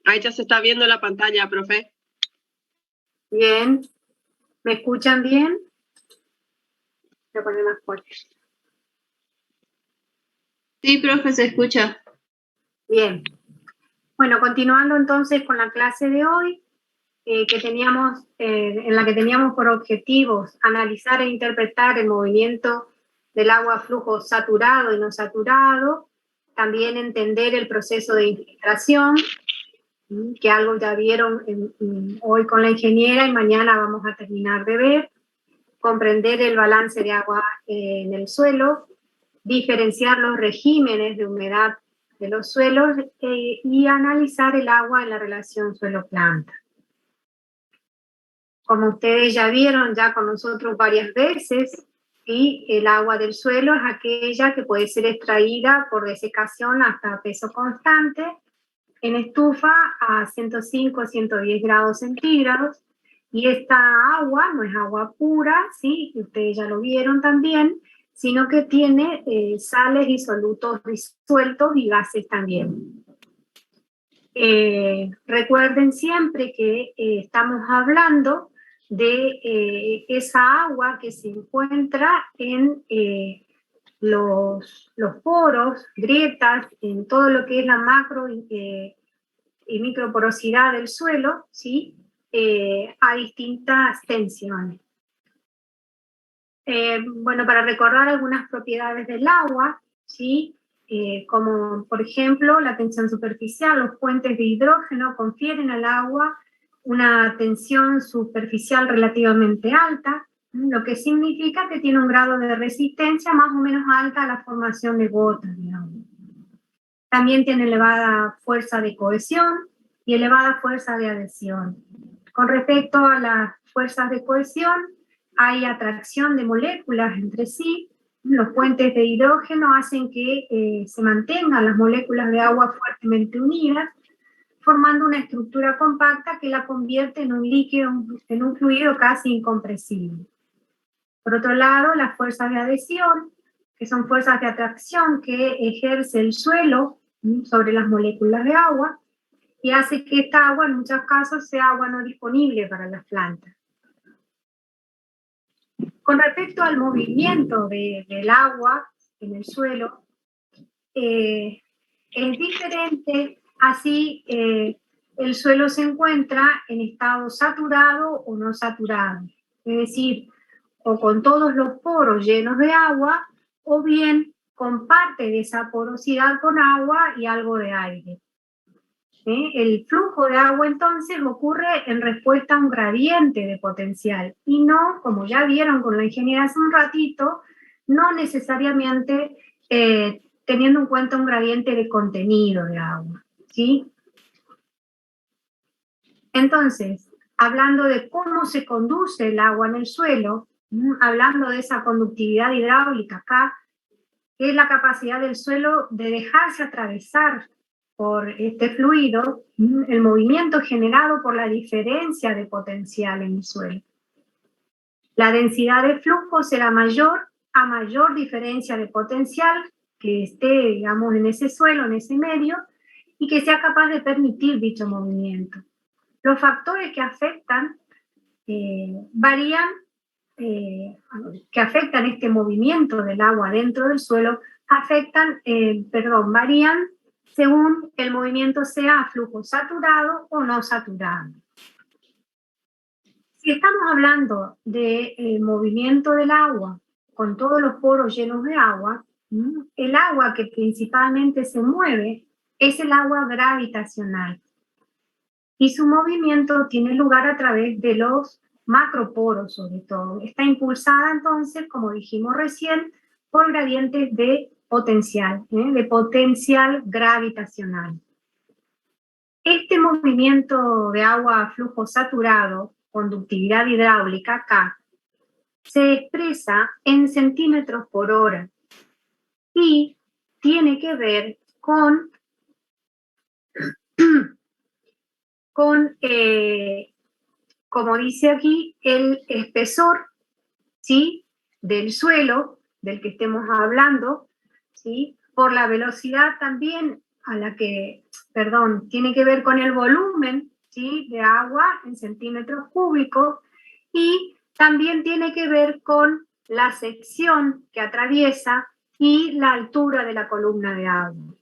Ahí ya se está viendo la pantalla, profe. Bien. ¿Me escuchan bien? Voy a poner más fuerte. Sí, profe, se escucha. Bien. Bueno, continuando entonces con la clase de hoy, que teníamos, en la que teníamos por objetivos analizar e interpretar el movimiento del agua flujo saturado y no saturado, también entender el proceso de infiltración, que algo ya vieron hoy con la ingeniera y mañana vamos a terminar de ver, comprender el balance de agua en el suelo, diferenciar los regímenes de humedad de los suelos y analizar el agua en la relación suelo-planta. Como ustedes ya vieron ya con nosotros varias veces, ¿sí? El agua del suelo es aquella que puede ser extraída por desecación hasta peso constante en estufa a 105 o 110 grados centígrados, y esta agua no es agua pura, ¿sí? Ustedes ya lo vieron también, sino que tiene sales y solutos disueltos y gases también. Recuerden siempre que estamos hablando de esa agua que se encuentra en los poros, grietas, en todo lo que es la macro y microporosidad del suelo, ¿sí? A distintas tensiones. Bueno, para recordar algunas propiedades del agua, ¿sí? Como por ejemplo la tensión superficial, los puentes de hidrógeno confieren al agua una tensión superficial relativamente alta, lo que significa que tiene un grado de resistencia más o menos alta a la formación de gotas de agua. También tiene elevada fuerza de cohesión y elevada fuerza de adhesión. Con respecto a las fuerzas de cohesión, hay atracción de moléculas entre sí. Los puentes de hidrógeno hacen que se mantengan las moléculas de agua fuertemente unidas, formando una estructura compacta que la convierte en un líquido, en un fluido casi incompresible. Por otro lado, las fuerzas de adhesión, que son fuerzas de atracción que ejerce el suelo sobre las moléculas de agua, y hace que esta agua en muchos casos sea agua no disponible para las plantas. Con respecto al movimiento del agua en el suelo, es diferente así el suelo se encuentra en estado saturado o no saturado, es decir, o con todos los poros llenos de agua, o bien con parte de esa porosidad con agua y algo de aire. El flujo de agua entonces ocurre en respuesta a un gradiente de potencial y no, como ya vieron con la ingeniería hace un ratito, no necesariamente teniendo en cuenta un gradiente de contenido de agua, ¿sí? Entonces, hablando de cómo se conduce el agua en el suelo, hablando de esa conductividad hidráulica acá, que es la capacidad del suelo de dejarse atravesar por este fluido, el movimiento generado por la diferencia de potencial en el suelo. La densidad de flujo será mayor a mayor diferencia de potencial que esté, digamos, en ese suelo, en ese medio, y que sea capaz de permitir dicho movimiento. Los factores que afectan que afectan este movimiento del agua dentro del suelo, varían según el movimiento sea a flujo saturado o no saturado. Si estamos hablando de movimiento del agua con todos los poros llenos de agua, el agua que principalmente se mueve es el agua gravitacional. Y su movimiento tiene lugar a través de los macroporos, sobre todo. Está impulsada entonces, como dijimos recién, por gradientes de potencial gravitacional. Este movimiento de agua a flujo saturado, conductividad hidráulica K, se expresa en centímetros por hora y tiene que ver con como dice aquí, el espesor, ¿sí?, del suelo del que estemos hablando, ¿sí?, por la velocidad también a la que tiene que ver con el volumen, ¿sí?, de agua en centímetros cúbicos, y también tiene que ver con la sección que atraviesa y la altura de la columna de agua.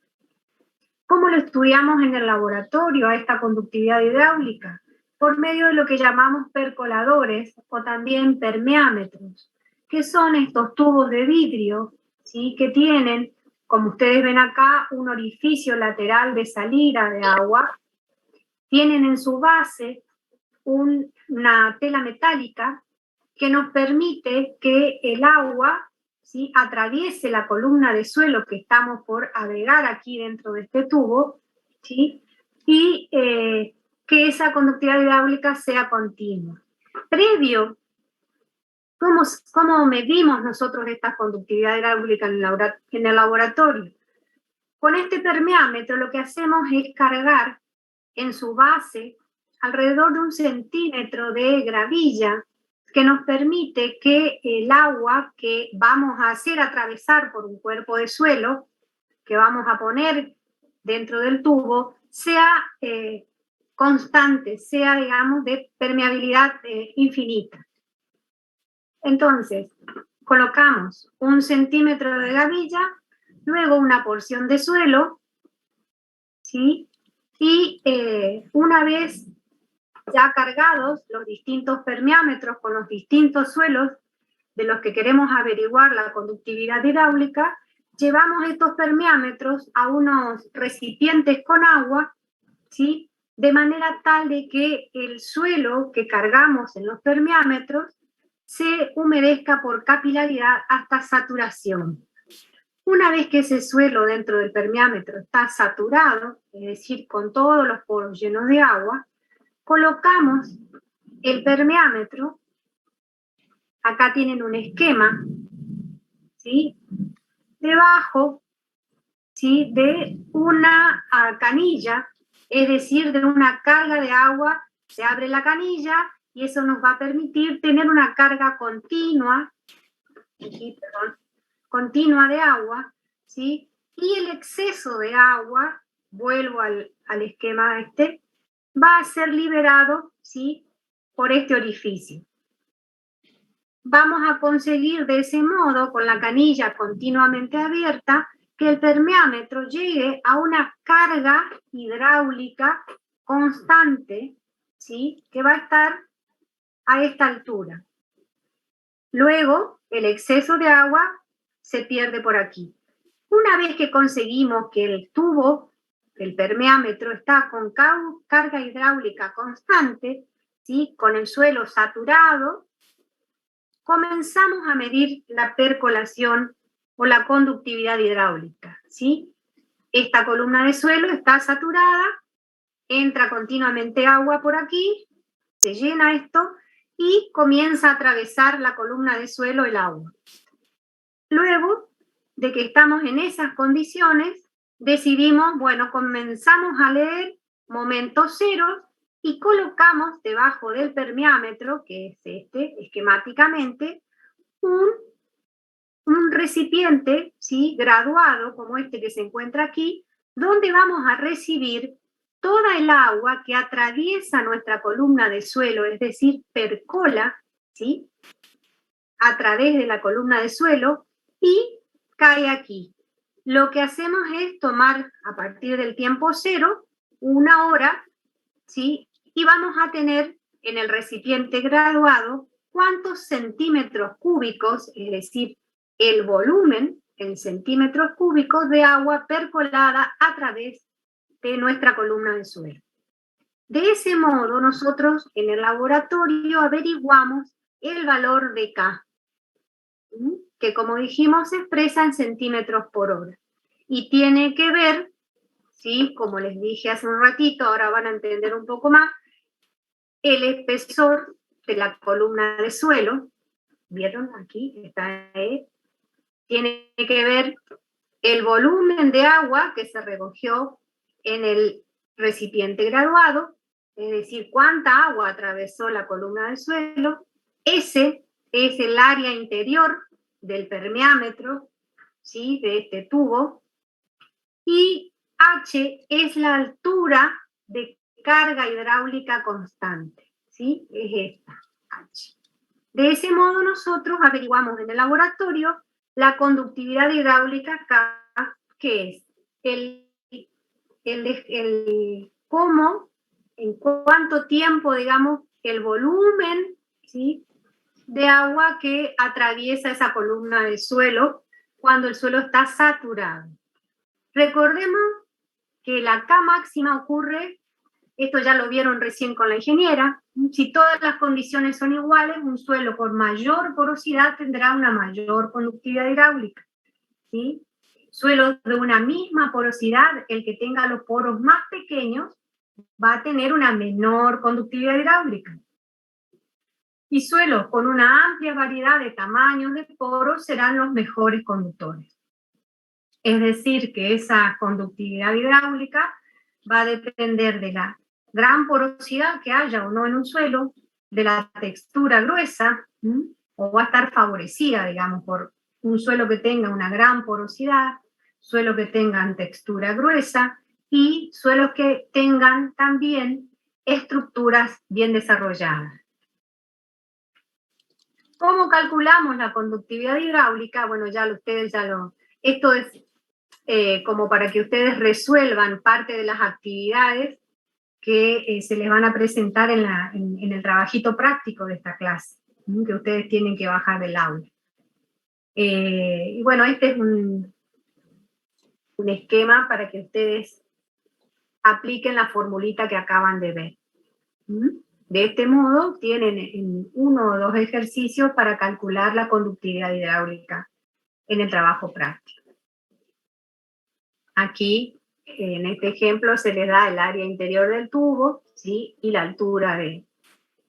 ¿Cómo lo estudiamos en el laboratorio a esta conductividad hidráulica? Por medio de lo que llamamos percoladores o también permeámetros, que son estos tubos de vidrio, ¿sí?, que tienen, como ustedes ven acá, un orificio lateral de salida de agua, tienen en su base una tela metálica que nos permite que el agua, ¿sí?, atraviese la columna de suelo que estamos por agregar aquí dentro de este tubo, ¿sí?, y que esa conductividad hidráulica sea continua. Previo, ¿cómo medimos nosotros esta conductividad hidráulica en el laboratorio? Con este permeámetro lo que hacemos es cargar en su base alrededor de 1 centímetro de gravilla que nos permite que el agua que vamos a hacer atravesar por un cuerpo de suelo, que vamos a poner dentro del tubo, sea constante, sea, digamos, de permeabilidad infinita. Entonces, colocamos 1 centímetro de gravilla, luego una porción de suelo, ¿sí?, y una vez ya cargados los distintos permeámetros con los distintos suelos de los que queremos averiguar la conductividad hidráulica, llevamos estos permeámetros a unos recipientes con agua, ¿sí?, de manera tal de que el suelo que cargamos en los permeámetros se humedezca por capilaridad hasta saturación. Una vez que ese suelo dentro del permeámetro está saturado, es decir, con todos los poros llenos de agua, colocamos el permeámetro, acá tienen un esquema, ¿sí?, debajo, ¿sí?, de una canilla, es decir, de una carga de agua. Se abre la canilla y eso nos va a permitir tener una carga continua, continua de agua, ¿sí?, y el exceso de agua, vuelvo al esquema este, va a ser liberado, ¿sí?, por este orificio. Vamos a conseguir de ese modo, con la canilla continuamente abierta, que el permeámetro llegue a una carga hidráulica constante, ¿sí?, que va a estar a esta altura. Luego, el exceso de agua se pierde por aquí. Una vez que conseguimos que el tubo, el permeámetro, está con carga hidráulica constante, ¿sí?, con el suelo saturado, comenzamos a medir la percolación o la conductividad hidráulica, ¿sí? Esta columna de suelo está saturada, entra continuamente agua por aquí, se llena esto y comienza a atravesar la columna de suelo el agua. Luego de que estamos en esas condiciones, decidimos, bueno, comenzamos a leer momentos ceros y colocamos debajo del permeámetro, que es este, esquemáticamente, un recipiente, ¿sí?, graduado, como este que se encuentra aquí, donde vamos a recibir toda el agua que atraviesa nuestra columna de suelo, es decir, percola, ¿sí?, a través de la columna de suelo y cae aquí. Lo que hacemos es tomar a partir del tiempo cero, 1 hora, ¿sí?, y vamos a tener en el recipiente graduado cuántos centímetros cúbicos, es decir, el volumen en centímetros cúbicos de agua percolada a través de nuestra columna de suelo. De ese modo, nosotros en el laboratorio averiguamos el valor de K, que como dijimos se expresa en centímetros por hora. Y tiene que ver, ¿sí?, como les dije hace un ratito, ahora van a entender un poco más, el espesor de la columna de suelo, ¿vieron aquí? Está ahí. Tiene que ver el volumen de agua que se recogió en el recipiente graduado, es decir, cuánta agua atravesó la columna de suelo. Ese es el área interior del permeámetro, ¿sí?, de este tubo. Y H es la altura de carga hidráulica constante, ¿sí? Es esta, H. De ese modo nosotros averiguamos en el laboratorio la conductividad hidráulica K, que es cómo, en cuánto tiempo, digamos, el volumen, ¿sí?, de agua que atraviesa esa columna de suelo cuando el suelo está saturado. Recordemos que la K máxima ocurre, esto ya lo vieron recién con la ingeniera, si todas las condiciones son iguales, un suelo con mayor porosidad tendrá una mayor conductividad hidráulica, ¿sí? Suelos de una misma porosidad, el que tenga los poros más pequeños va a tener una menor conductividad hidráulica. Y suelos con una amplia variedad de tamaños de poros serán los mejores conductores. Es decir, que esa conductividad hidráulica va a depender de la gran porosidad que haya o no en un suelo, de la textura gruesa, o va a estar favorecida, digamos, por un suelo que tenga una gran porosidad, suelos que tengan textura gruesa y suelos que tengan también estructuras bien desarrolladas. ¿Cómo calculamos la conductividad hidráulica? Bueno, esto es como para que ustedes resuelvan parte de las actividades que se les van a presentar en el trabajito práctico de esta clase, que ustedes tienen que bajar del aula. Y bueno, este es un esquema para que ustedes apliquen la formulita que acaban de ver. De este modo, tienen uno o dos ejercicios para calcular la conductividad hidráulica en el trabajo práctico. Aquí, en este ejemplo, se les da el área interior del tubo, ¿sí?, y la altura de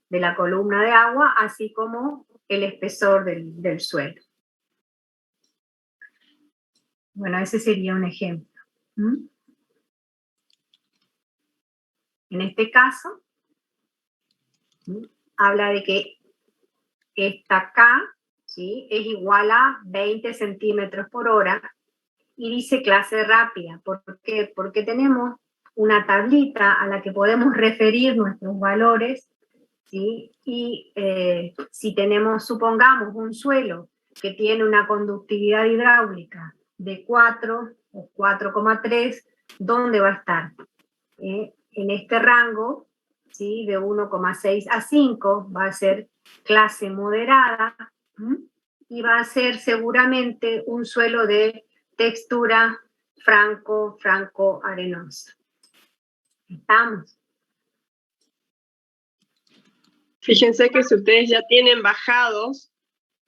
la columna de agua, así como el espesor del suelo. Bueno, ese sería un ejemplo. En este caso, habla de que esta K, ¿sí?, es igual a 20 centímetros por hora y dice clase rápida. ¿Por qué? Porque tenemos una tablita a la que podemos referir nuestros valores, ¿sí? Y si tenemos, supongamos, un suelo que tiene una conductividad hidráulica de 4 o 4,3, ¿dónde va a estar? En este rango, ¿sí?, de 1,6 a 5 va a ser clase moderada, y va a ser seguramente un suelo de textura franco-arenosa. ¿Estamos? Fíjense que si ustedes ya tienen bajados,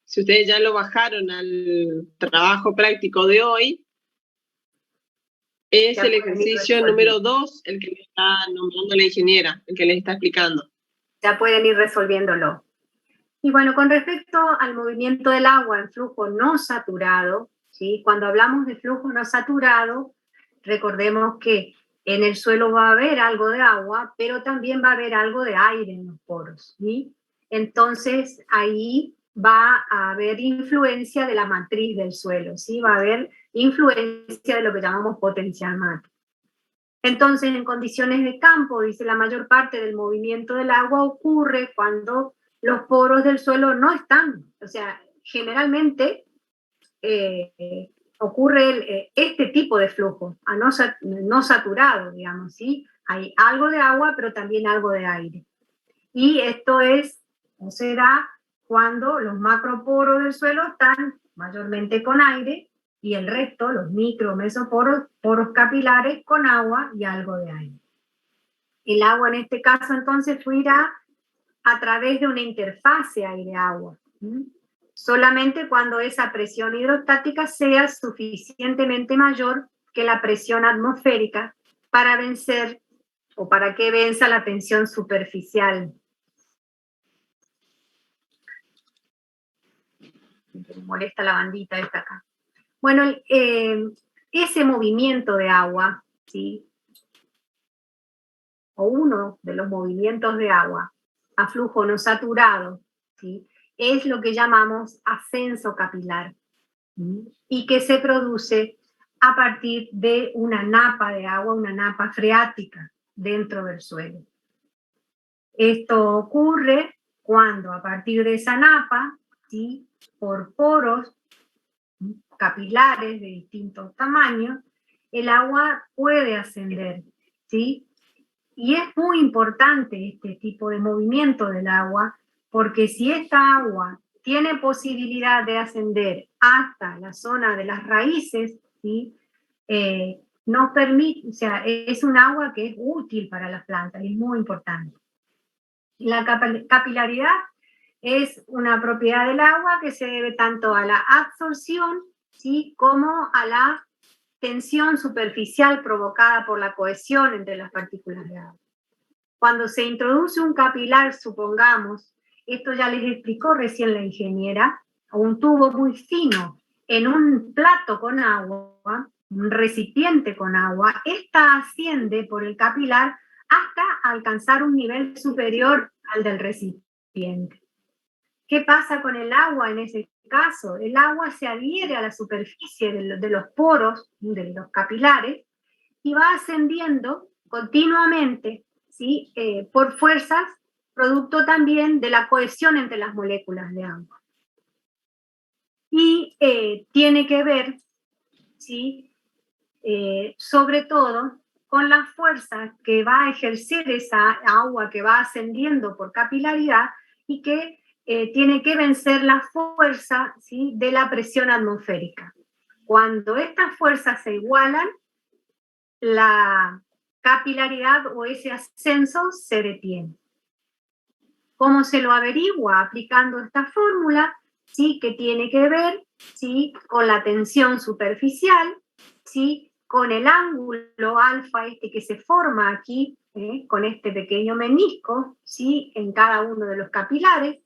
si ustedes ya lo bajaron al trabajo práctico de hoy, es el ejercicio número 2 el que le está nombrando la ingeniera, el que les está explicando. Ya pueden ir resolviéndolo. Y bueno, con respecto al movimiento del agua en flujo no saturado, ¿sí?, cuando hablamos de flujo no saturado, recordemos que en el suelo va a haber algo de agua, pero también va a haber algo de aire en los poros, ¿sí? Entonces, ahí va a haber influencia de la matriz del suelo, ¿sí? Va a haber influencia de lo que llamamos potencial mágico. Entonces, en condiciones de campo, dice, la mayor parte del movimiento del agua ocurre cuando los poros del suelo no están. O sea, generalmente ocurre este tipo de flujo, no saturado, digamos, ¿sí? Hay algo de agua, pero también algo de aire. Y esto se da cuando los macroporos del suelo están mayormente con aire y el resto, los micro, mesoporos, poros capilares con agua y algo de aire. El agua en este caso entonces fluirá a través de una interfase aire-agua, solamente cuando esa presión hidrostática sea suficientemente mayor que la presión atmosférica para vencer o para que venza la tensión superficial. Me molesta la bandita esta acá. Bueno, ese movimiento de agua, ¿sí?, o uno de los movimientos de agua a flujo no saturado, ¿sí?, es lo que llamamos ascenso capilar, y que se produce a partir de una napa de agua, una napa freática dentro del suelo. Esto ocurre cuando a partir de esa napa, ¿sí?, por poros capilares de distintos tamaños, el agua puede ascender, ¿sí? Y es muy importante este tipo de movimiento del agua, porque si esta agua tiene posibilidad de ascender hasta la zona de las raíces, ¿sí?, nos permite, o sea, es un agua que es útil para las plantas y es muy importante. La capilaridad es una propiedad del agua que se debe tanto a la absorción, ¿sí?, como a la tensión superficial provocada por la cohesión entre las partículas de agua. Cuando se introduce un capilar, supongamos, esto ya les explicó recién la ingeniera, un tubo muy fino en un plato con agua, un recipiente con agua, esta asciende por el capilar hasta alcanzar un nivel superior al del recipiente. ¿Qué pasa con el agua en ese caso? El agua se adhiere a la superficie de los poros, de los capilares, y va ascendiendo continuamente, ¿sí?, por fuerzas, producto también de la cohesión entre las moléculas de agua. Y tiene que ver, ¿sí?, sobre todo con las fuerzas que va a ejercer esa agua que va ascendiendo por capilaridad y que tiene que vencer la fuerza, ¿sí?, de la presión atmosférica. Cuando estas fuerzas se igualan, la capilaridad o ese ascenso se detiene. ¿Cómo se lo averigua? Aplicando esta fórmula, ¿sí?, que tiene que ver, ¿sí?, con la tensión superficial, ¿sí?, con el ángulo alfa que se forma aquí, con este pequeño menisco, ¿sí?, en cada uno de los capilares,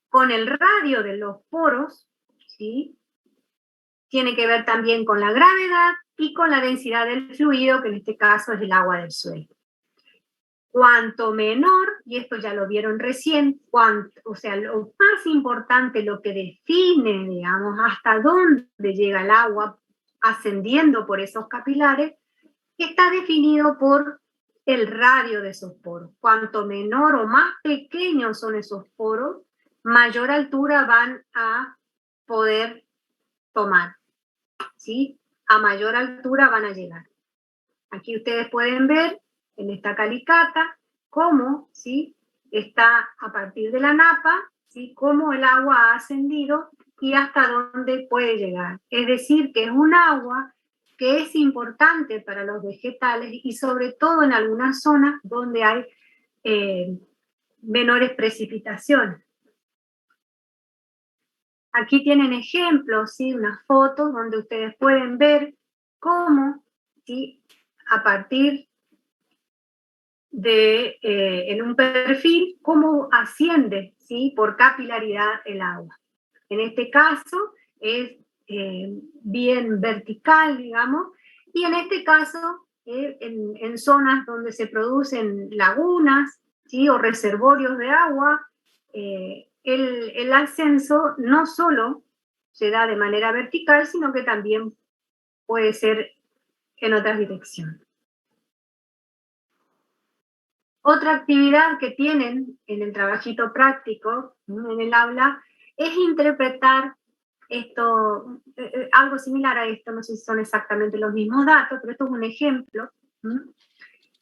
con el radio de los poros, ¿sí?, tiene que ver también con la gravedad y con la densidad del fluido, que en este caso es el agua del suelo. Cuanto menor, y esto ya lo vieron recién, o sea, lo más importante, lo que define, digamos, hasta dónde llega el agua ascendiendo por esos capilares, está definido por el radio de esos poros. Cuanto menor o más pequeños son esos poros, mayor altura van a poder tomar, ¿sí? A mayor altura van a llegar. Aquí ustedes pueden ver en esta calicata cómo, ¿sí?, está a partir de la napa, ¿sí?, cómo el agua ha ascendido y hasta dónde puede llegar. Es decir, que es un agua que es importante para los vegetales y sobre todo en algunas zonas donde hay menores precipitaciones. Aquí tienen ejemplos, ¿sí?, unas fotos donde ustedes pueden ver cómo, ¿sí?, a partir de, en un perfil, cómo asciende, ¿sí?, por capilaridad el agua. En este caso es bien vertical, digamos, y en este caso en zonas donde se producen lagunas, ¿sí?, o reservorios de agua, el ascenso no solo se da de manera vertical, sino que también puede ser en otras direcciones. Otra actividad que tienen en el trabajito práctico, ¿no?, en el aula, es interpretar esto, algo similar a esto, no sé si son exactamente los mismos datos, pero esto es un ejemplo.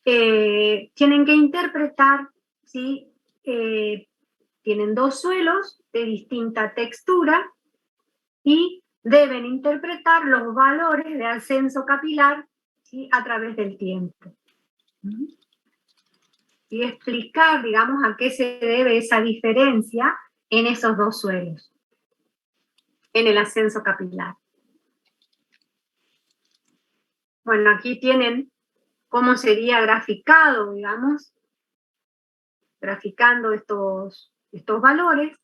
Tienen que interpretar, ¿sí?, tienen dos suelos de distinta textura y deben interpretar los valores de ascenso capilar, ¿sí?, a través del tiempo. Y explicar, digamos, a qué se debe esa diferencia en esos dos suelos, en el ascenso capilar. Bueno, aquí tienen cómo sería graficado, digamos, graficando estos valores,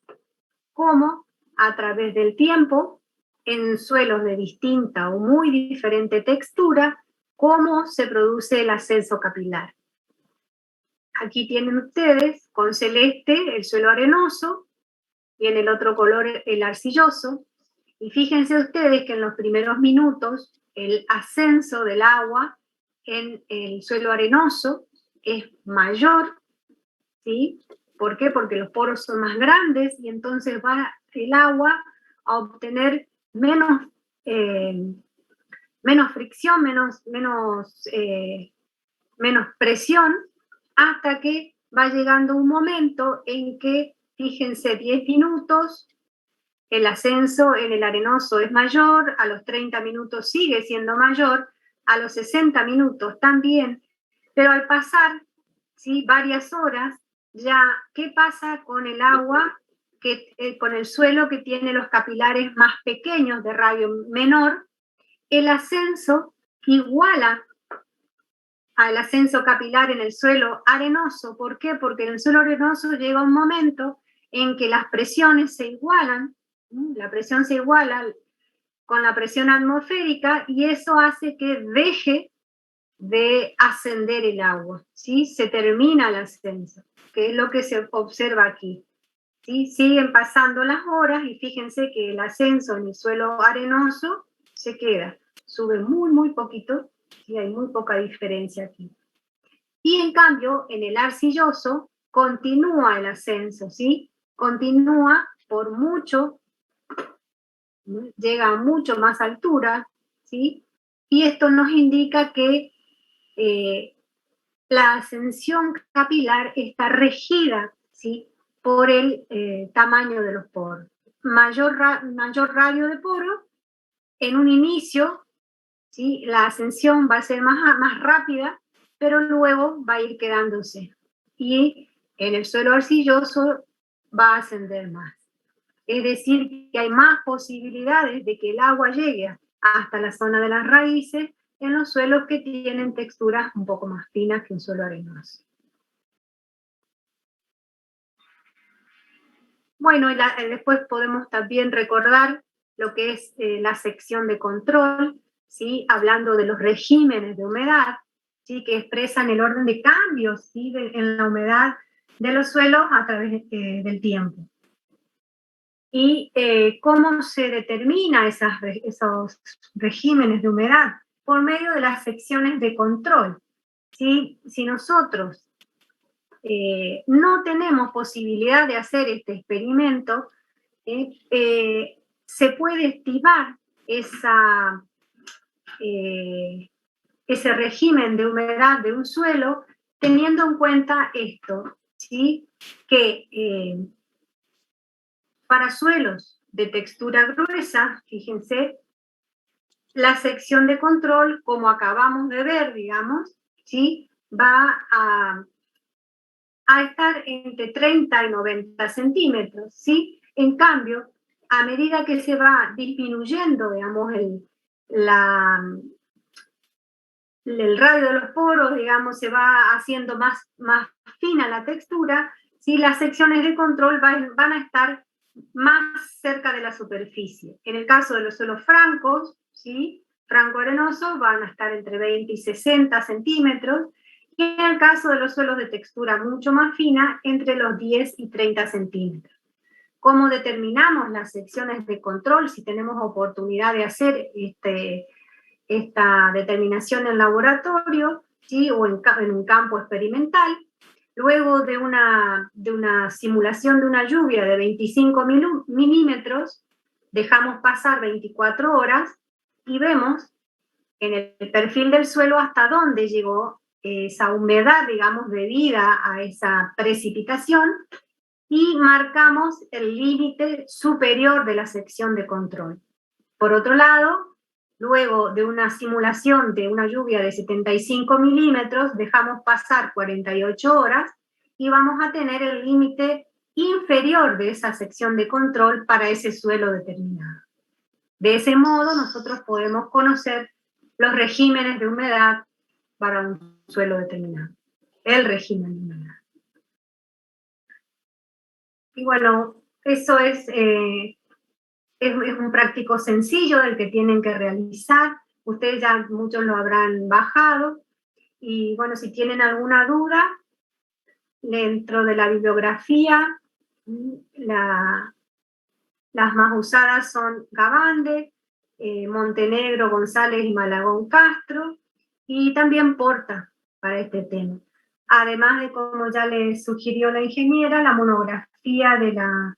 cómo a través del tiempo, en suelos de distinta o muy diferente textura, cómo se produce el ascenso capilar. Aquí tienen ustedes con celeste el suelo arenoso y en el otro color el arcilloso. Y fíjense ustedes que en los primeros minutos el ascenso del agua en el suelo arenoso es mayor, ¿sí? ¿Por qué? Porque los poros son más grandes y entonces va el agua a obtener menos fricción, menos presión, hasta que va llegando un momento en que, fíjense, 10 minutos, el ascenso en el arenoso es mayor, a los 30 minutos sigue siendo mayor, a los 60 minutos también, pero al pasar, ¿sí?, varias horas, ya, ¿qué pasa con el agua, con el suelo que tiene los capilares más pequeños de radio menor? El ascenso iguala al ascenso capilar en el suelo arenoso. ¿Por qué? Porque en el suelo arenoso llega un momento en que las presiones se igualan, la presión se iguala con la presión atmosférica y eso hace que deje de ascender el agua, ¿sí? Se termina el ascenso, que es lo que se observa aquí, ¿sí? Siguen pasando las horas y fíjense que el ascenso en el suelo arenoso se queda, sube muy, muy poquito, y hay muy poca diferencia aquí. Y en cambio, en el arcilloso continúa el ascenso, ¿sí? Continúa por mucho, llega a mucho más altura, ¿sí? Y esto nos indica que la ascensión capilar está regida, ¿sí?, por el tamaño de los poros. Mayor radio de poro, en un inicio, ¿sí?, la ascensión va a ser más rápida, pero luego va a ir quedándose. Y en el suelo arcilloso va a ascender más. Es decir, que hay más posibilidades de que el agua llegue hasta la zona de las raíces en los suelos que tienen texturas un poco más finas que un suelo arenoso. Bueno, y después podemos también recordar lo que es la sección de control, ¿sí?, hablando de los regímenes de humedad, ¿sí?, que expresan el orden de cambios, ¿sí?, en la humedad de los suelos a través del tiempo. Y cómo se determina esos regímenes de humedad por medio de las secciones de control, ¿sí? Si nosotros no tenemos posibilidad de hacer este experimento, se puede estimar ese régimen de humedad de un suelo teniendo en cuenta esto, ¿sí?, que para suelos de textura gruesa, fíjense, la sección de control, como acabamos de ver, digamos, ¿sí?, va a estar entre 30 y 90 centímetros, ¿sí? En cambio, a medida que se va disminuyendo, digamos, el radio de los poros, digamos, se va haciendo más fina la textura, ¿sí?, las secciones de control van a estar más cerca de la superficie. En el caso de los suelos francos, ¿sí?, franco-arenosos, van a estar entre 20 y 60 centímetros, y en el caso de los suelos de textura mucho más fina, entre los 10 y 30 centímetros. ¿Cómo determinamos las secciones de control? Si tenemos oportunidad de hacer esta determinación en laboratorio, ¿sí?, o en un campo experimental, luego de una simulación de una lluvia de 25 milímetros, dejamos pasar 24 horas y vemos en el perfil del suelo hasta dónde llegó esa humedad, digamos, debida a esa precipitación, y marcamos el límite superior de la sección de control. Por otro lado, luego de una simulación de una lluvia de 75 milímetros, dejamos pasar 48 horas y vamos a tener el límite inferior de esa sección de control para ese suelo determinado. De ese modo, nosotros podemos conocer los regímenes de humedad para un suelo determinado, el régimen de humedad. Y bueno, eso es un práctico sencillo del que tienen que realizar. Ustedes ya muchos lo habrán bajado. Y bueno, si tienen alguna duda, dentro de la bibliografía, las más usadas son Gabande, Montenegro, González y Malagón Castro, y también Porta para este tema. Además de, como ya les sugirió la ingeniera, la monografía de la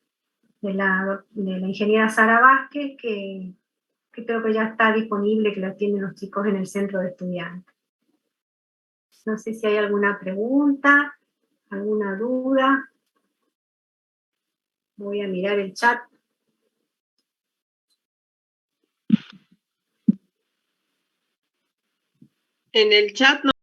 ingeniera Sara Vázquez, que creo que ya está disponible, que la tienen los chicos en el centro de estudiantes. No sé si hay alguna pregunta, alguna duda. Voy a mirar el chat. En el chat no